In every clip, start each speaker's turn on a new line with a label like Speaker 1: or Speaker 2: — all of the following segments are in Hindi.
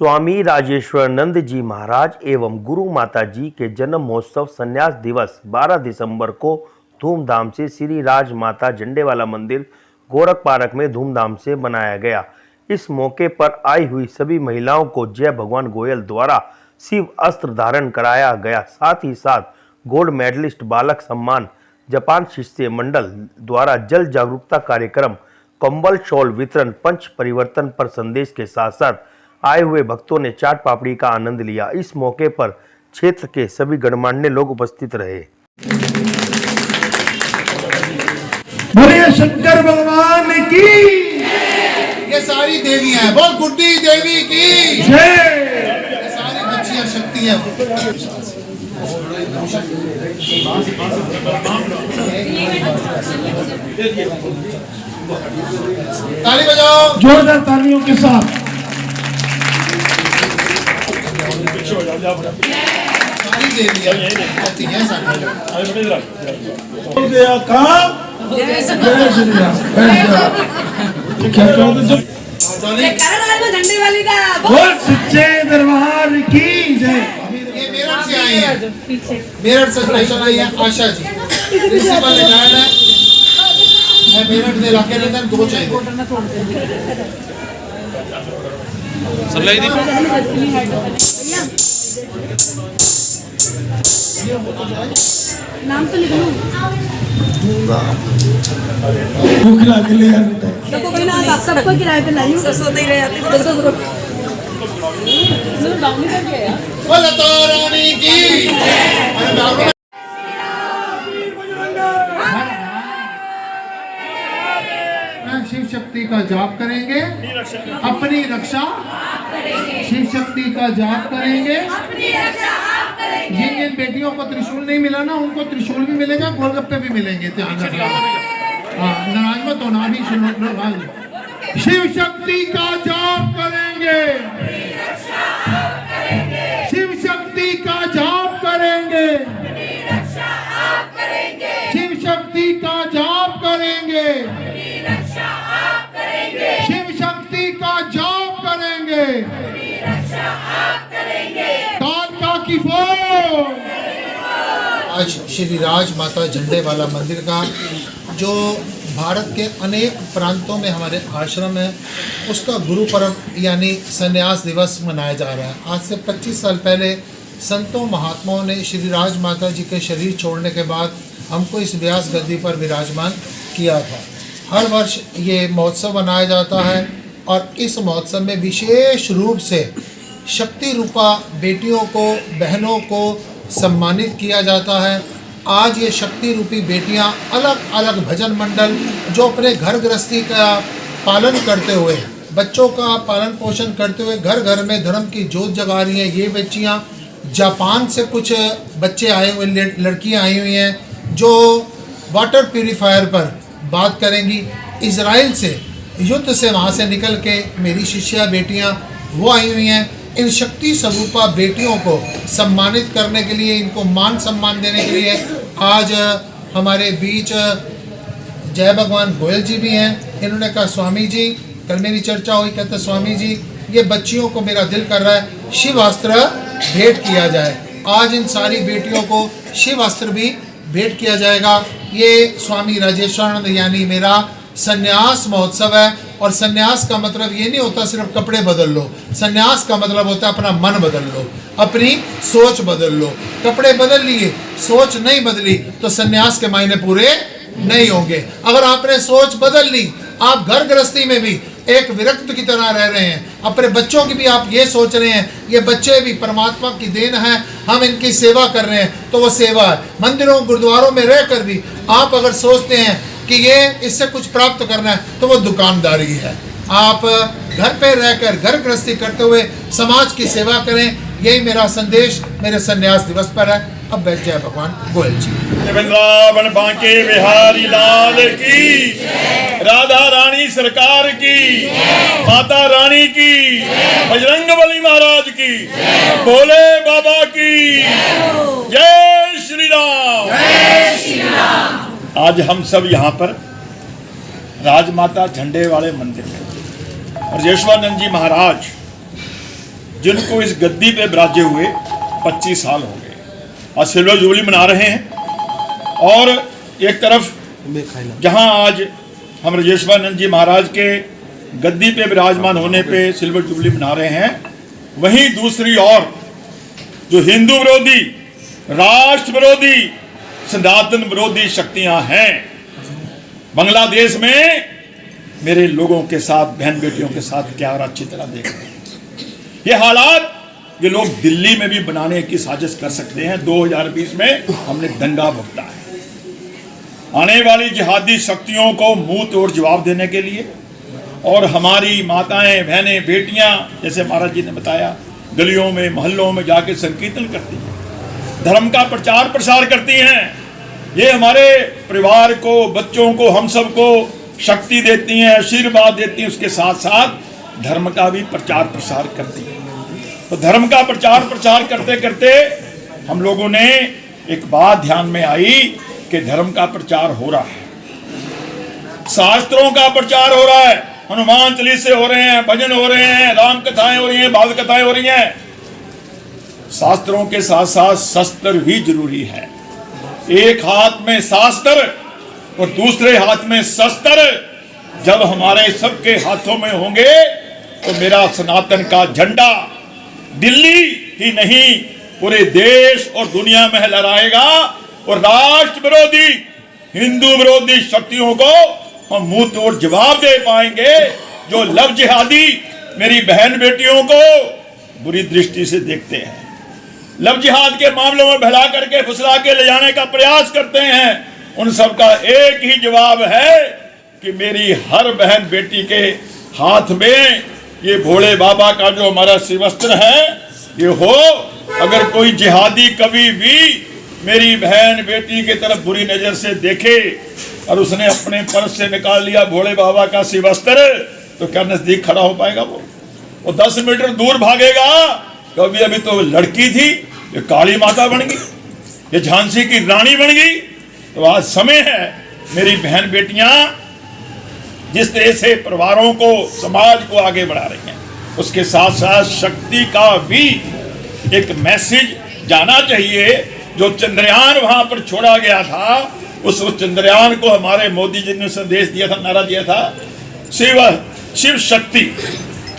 Speaker 1: स्वामी राजेश्वरानंद जी महाराज एवं गुरु माता जी के जन्म महोत्सव संन्यास दिवस 12 दिसंबर को धूमधाम से श्री राजमाता झंडेवाला मंदिर गोरख पार्क में धूमधाम से मनाया गया। इस मौके पर आई हुई सभी महिलाओं को जय भगवान गोयल द्वारा शिव अस्त्र धारण कराया गया। साथ ही साथ गोल्ड मेडलिस्ट बालक सम्मान, जापान शिष्य मंडल द्वारा जल जागरूकता कार्यक्रम, कंबल शॉल वितरण, पंच परिवर्तन पर संदेश के साथ साथ आए हुए भक्तों ने चाट पापड़ी का आनंद लिया। इस मौके पर क्षेत्र के सभी गणमान्य लोग उपस्थित रहे।
Speaker 2: बोलिए शंकर भगवान की।
Speaker 3: ये सारी देवियां हैं, बोल गुड्डी देवी की
Speaker 2: जय।
Speaker 3: ये सारी बच्चियां शक्ति हैं। ताली बजाओ
Speaker 2: जोरदार तालियों के साथ।
Speaker 3: सारी देवियां शक्ति हैं सारी।
Speaker 2: हो गया काम। जय श्री राम। क्या
Speaker 4: झंडे वाली का
Speaker 2: बोल सच्चे दरबार की जय।
Speaker 3: ये मेरठ से आई है, मेरठ से स्पेशल आई है आशा जी, प्रिंसिपल रिटायर्ड है। मैं मेरठ में इलाके रहता हूं, 2 चाहिए। सल्लाई दी
Speaker 4: नाम तो लिख लूं।
Speaker 2: भूख लग रही है।
Speaker 4: देखो कोई ना सबको किराए पे लाई हूं। ससुर दे रहे आते तो ससुर डाउन कर दिया यार।
Speaker 3: बोल तो रानी की। शिव शक्ति का जाप करेंगे, अपनी रक्षा। शिव शक्ति का जाप करेंगे, जिन जिन बेटियों को त्रिशूल नहीं मिला ना, उनको त्रिशूल भी मिलेगा, गोलगप्पे भी मिलेंगे। ध्यान रखना। नाराज मत होना, अभी सुनो। शिव शक्ति का जाप करेंगे, शिव शक्ति का जाप करेंगे, शिव शक्ति का जाप करेंगे, शिव शक्ति का जाप करेंगे। कालका की फौज। आज श्री राजमाता झंडेवाला मंदिर का जो भारत के अनेक प्रांतों में हमारे आश्रम है, उसका गुरु पर्व यानी संन्यास दिवस मनाया जा रहा है। आज से 25 साल पहले संतों महात्माओं ने श्री राजमाता जी के शरीर छोड़ने के बाद हमको इस व्यास गद्दी पर विराजमान किया था। हर वर्ष ये महोत्सव मनाया जाता है और इस महोत्सव में विशेष रूप से शक्ति रूपा बेटियों को, बहनों को सम्मानित किया जाता है। आज ये शक्ति रूपी बेटियां अलग अलग भजन मंडल जो अपने घर गृहस्थी का पालन करते हुए, बच्चों का पालन पोषण करते हुए घर घर में धर्म की जोत जगा रही हैं। ये बच्चियां जापान से कुछ बच्चे आए हुए, लड़कियां आई हुई हैं जो वाटर प्यूरीफायर पर बात करेंगी। इजराइल से युद्ध से वहाँ से निकल के मेरी शिष्या बेटियाँ वो आई हुई हैं। इन शक्ति स्वरूपा बेटियों को सम्मानित करने के लिए, इनको मान सम्मान देने के लिए आज हमारे बीच जय भगवान गोयल जी भी हैं। इन्होंने कहा स्वामी जी, कल मेरी चर्चा हुई, कहते स्वामी जी ये बच्चियों को मेरा दिल कर रहा है शिव अस्त्र भेंट किया जाए। आज इन सारी बेटियों को शिव अस्त्र भी भेंट किया जाएगा। ये स्वामी राजेश्वरानंद यानी मेरा संन्यास महोत्सव है। और संन्यास का मतलब ये नहीं होता सिर्फ कपड़े बदल लो, संन्यास का मतलब होता है अपना मन बदल लो, अपनी सोच बदल लो। कपड़े बदल लिए, सोच नहीं बदली तो संन्यास के मायने पूरे नहीं होंगे। अगर आपने सोच बदल ली, आप घर गृहस्थी में भी एक विरक्त की तरह रह रहे हैं, अपने बच्चों की भी आप ये सोच रहे हैं ये बच्चे भी परमात्मा की देन है, हम इनकी सेवा कर रहे हैं, तो वो सेवा है। मंदिरों गुरुद्वारों में रहकर भी आप अगर सोचते हैं कि ये इससे कुछ प्राप्त करना है, तो वो दुकानदारी है। आप घर पे रहकर घर गृहस्थी करते हुए समाज की सेवा करें, यही मेरा संदेश मेरे संन्यास दिवस पर है। अब बैठ जाए भगवान गोयल जी।
Speaker 5: वृंदावन बांके बिहारी लाल की, राधा रानी सरकार की, माता रानी की, बजरंगबली महाराज की, भोले बाबा की जय श्री राम। आज हम सब यहाँ पर राजमाता झंडे वाले मंदिर में और राजेश्वरानंद जी महाराज जिनको इस गद्दी पे विराजे हुए 25 साल हो गए और सिल्वर जुबली मना रहे हैं। और एक तरफ जहां आज हम राजेश्वरानंद जी महाराज के गद्दी पे विराजमान होने पे सिल्वर जुबली मना रहे हैं, वहीं दूसरी ओर जो हिंदू विरोधी, राष्ट्र विरोधी, सनातन विरोधी शक्तियां हैं, बांग्लादेश में मेरे लोगों के साथ, बहन बेटियों के साथ क्या और अच्छी तरह देख रहे हैं। ये हालात ये लोग दिल्ली में भी बनाने की साजिश कर सकते हैं। 2020 में हमने दंगा भुगता है। आने वाली जिहादी शक्तियों को मुंह तोड़ जवाब देने के लिए, और हमारी माताएं, बहनें, बेटियां, जैसे महाराज जी ने बताया, गलियों में, मोहल्लों में जाके संकीर्तन करती हैं, धर्म का प्रचार प्रसार करती हैं। ये हमारे परिवार को, बच्चों को, हम सबको शक्ति देती हैं, आशीर्वाद देती हैं। उसके साथ साथ धर्म का भी प्रचार प्रसार करती हैं। तो धर्म का प्रचार प्रसार करते करते हम लोगों ने एक बात ध्यान में आई कि धर्म का प्रचार हो रहा है, शास्त्रों का प्रचार हो रहा है, हनुमान चालीसे हो रहे हैं, भजन हो रहे हैं, राम कथाएं हो रही हैं, भागवत कथाएं हो रही हैं। शास्त्रों के साथ साथ शस्त्र भी जरूरी है। एक हाथ में शास्त्र और दूसरे हाथ में शस्त्र जब हमारे सबके हाथों में होंगे तो मेरा सनातन का झंडा दिल्ली ही नहीं पूरे देश और दुनिया में लहराएगा, और राष्ट्र विरोधी, हिंदू विरोधी शक्तियों को हम मुंह तोड़ जवाब दे पाएंगे, जो लव जिहादी मेरी बहन बेटियों को बुरी दृष्टि से देखते हैं, लव जिहाद के मामलों में बहला करके फुसला के ले जाने का प्रयास करते हैं। उन सब का एक ही जवाब है कि मेरी हर बहन बेटी के हाथ में ये भोले बाबा का जो हमारा श्रीवस्त्र है ये हो। अगर कोई जिहादी कभी भी मेरी बहन बेटी की तरफ बुरी नजर से देखे और उसने अपने पर्स से निकाल लिया भोले बाबा का श्रीवस्त्र, तो क्या नजदीक खड़ा हो पाएगा? वो 10 मीटर दूर भागेगा। कभी अभी तो लड़की थी, ये काली माता बन गई, ये झांसी की रानी बन गई। तो आज समय है मेरी बहन बेटियां जिस तरह से परिवारों को, समाज को आगे बढ़ा रही हैं, उसके साथ साथ शक्ति का भी एक मैसेज जाना चाहिए। जो चंद्रयान वहां पर छोड़ा गया था, उस चंद्रयान को हमारे मोदी जी ने संदेश दिया था, नारा दिया था, शिव शक्ति।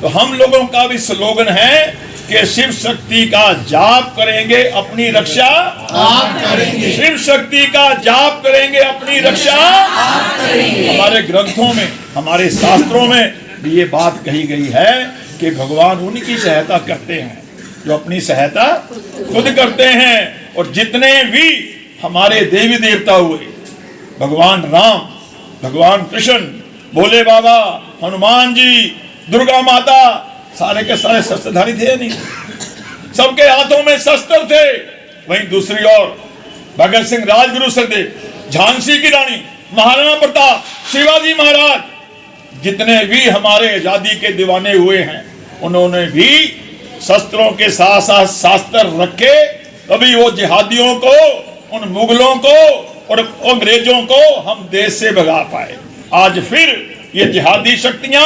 Speaker 5: तो हम लोगों का भी स्लोगन है कि शिव शक्ति का जाप करेंगे, अपनी रक्षा आप करेंगे। शिव शक्ति का जाप करेंगे, अपनी रक्षा आप करेंगे। हमारे ग्रंथों में, हमारे शास्त्रों में भी ये बात कही गई है कि भगवान उनकी सहायता करते हैं जो अपनी सहायता खुद करते हैं। और जितने भी हमारे देवी देवता हुए, भगवान राम, भगवान कृष्ण, भोले बाबा, हनुमान जी, दुर्गा माता, सारे के सारे शस्त्रधारी थे नहीं? सबके हाथों में शस्त्र थे। वहीं दूसरी ओर भगत सिंह, राजगुरु सरदेव, झांसी की रानी, महाराणा प्रताप, शिवाजी महाराज, जितने भी हमारे आजादी के दीवाने हुए हैं, उन्होंने भी शस्त्रों के साथ साथ शास्त्र रखे, तभी वो जिहादियों को, उन मुगलों को और अंग्रेजों को हम देश से भगा पाए। आज फिर ये जिहादी शक्तियां,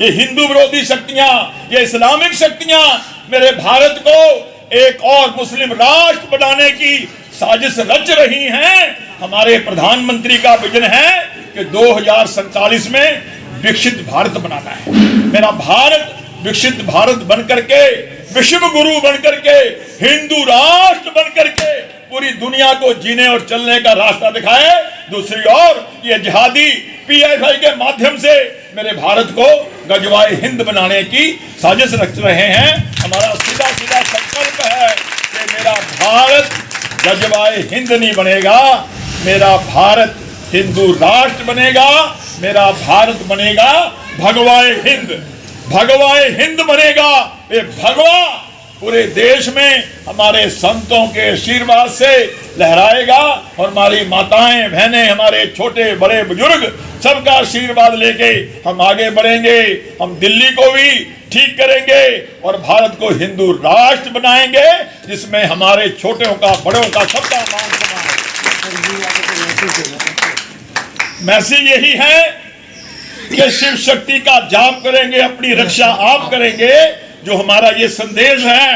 Speaker 5: ये हिंदू विरोधी शक्तियां, ये इस्लामिक शक्तियां मेरे भारत को एक और मुस्लिम राष्ट्र बनाने की साजिश रच रही हैं। हमारे प्रधानमंत्री का विजन है कि 2047 में विकसित भारत बनाना है। मेरा भारत विकसित भारत बनकर के, विश्व गुरु बनकर के, हिंदू राष्ट्र बनकर के पूरी दुनिया को जीने और चलने का रास्ता दिखाए। दूसरी ओर ये जिहादी PFI के माध्यम से मेरे भारत को गजवाए हिंद बनाने की साजिश रच रहे हैं। हमारा सीधा सीधा संकल्प है कि मेरा भारत गजवाए हिंद नहीं बनेगा, मेरा भारत हिंदू राष्ट्र बनेगा, मेरा भारत बनेगा भगवाए हिंद, भगवाए हिंद बनेगा। ये भगवा पूरे देश में हमारे संतों के आशीर्वाद से लहराएगा, और हमारी माताएं, बहनें, हमारे छोटे बड़े बुजुर्ग सबका आशीर्वाद लेके हम आगे बढ़ेंगे। हम दिल्ली को भी ठीक करेंगे और भारत को हिंदू राष्ट्र बनाएंगे, जिसमें हमारे छोटों का, बड़ों का, सबका मान सम्मान। मैसेज यही है कि शिव शक्ति का जाप करेंगे, अपनी रक्षा आप करेंगे। जो हमारा ये संदेश है,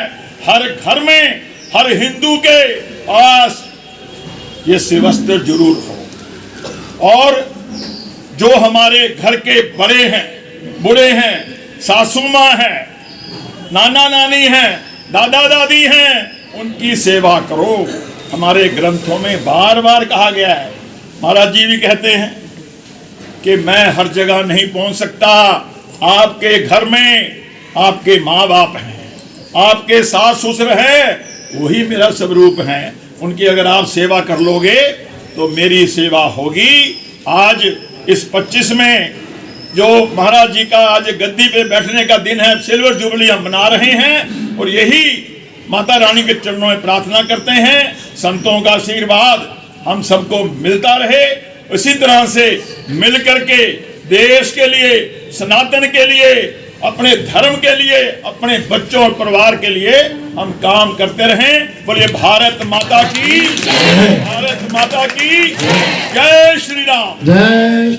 Speaker 5: हर घर में हर हिंदू के पास ये शिवस्त्र जरूर हो। और जो हमारे घर के बड़े हैं, बूढ़े हैं, सासू माँ हैं, नाना नानी हैं, दादा दादी हैं, उनकी सेवा करो। हमारे ग्रंथों में बार बार कहा गया है। महाराज जी भी कहते हैं कि मैं हर जगह नहीं पहुंच सकता। आपके घर में आपके माँ बाप हैं, आपके सास ससुर हैं, वही मेरा स्वरूप है। उनकी अगर आप सेवा कर लोगे तो मेरी सेवा होगी। आज इस 25 में जो महाराज जी का आज गद्दी पे बैठने का दिन है, सिल्वर जुबली हम मना रहे हैं, और यही माता रानी के चरणों में प्रार्थना करते हैं संतों का आशीर्वाद हम सबको मिलता रहे। इसी तरह से मिल करके देश के लिए, सनातन के लिए, अपने धर्म के लिए, अपने बच्चों और परिवार के लिए हम काम करते रहें। बोलिए भारत माता की, भारत माता की जय श्री राम।
Speaker 2: जय